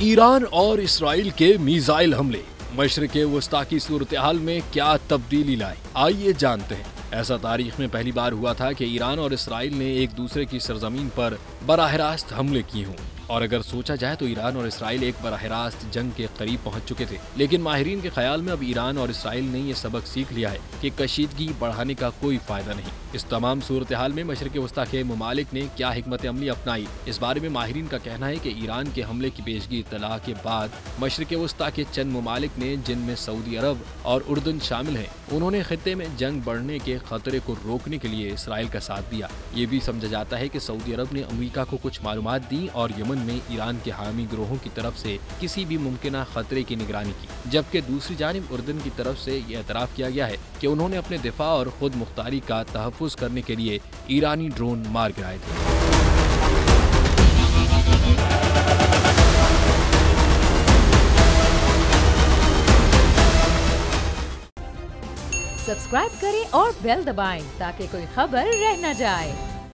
Iran और Israel के missile हमले मशरिक़ वस्ता की सूरत हाल में क्या तब्दीली लाए, आइए जानते हैं। ऐसा तारीख में पहली बार हुआ था कि ईरान और इसराइल ने एक दूसरे की सरजमीन पर बराह रास्त हमले किए हों। और अगर सोचा जाए तो ईरान और इसराइल एक बराह रास्त जंग के करीब पहुंच चुके थे। लेकिन माहिरीन के ख्याल में अब ईरान और इसराइल ने ये सबक सीख लिया है कि कशीदगी बढ़ाने का कोई फायदा नहीं। इस तमाम सूरत हाल में मशरिक़ वस्ता के ममालिक ने क्या हिकमत अमली अपनाई, इस बारे में माहिरीन का कहना है कि ईरान के हमले की पेशगी इत्तला के बाद मशरिक़ वस्ता के चंद ममालिक ने, जिनमें सऊदी अरब और उर्दन शामिल हैं, उन्होंने खित्ते में जंग बढ़ने के खतरे को रोकने के लिए इसराइल का साथ दिया। ये भी समझा जाता है कि सऊदी अरब ने अमेरिका को कुछ मालूमात दी और यमन में ईरान के हामी ग्रोहों की तरफ से किसी भी मुमकिन खतरे की निगरानी की, जबकि दूसरी जानिब उर्दन की तरफ से यह एतराफ़ किया गया है कि उन्होंने अपने दिफा और खुद मुख्तारी का तहफ़्फ़ुज़ करने के लिए ईरानी ड्रोन मार गिराए थे। सब्सक्राइब करें और बेल दबाएं ताकि कोई खबर रह न जाए।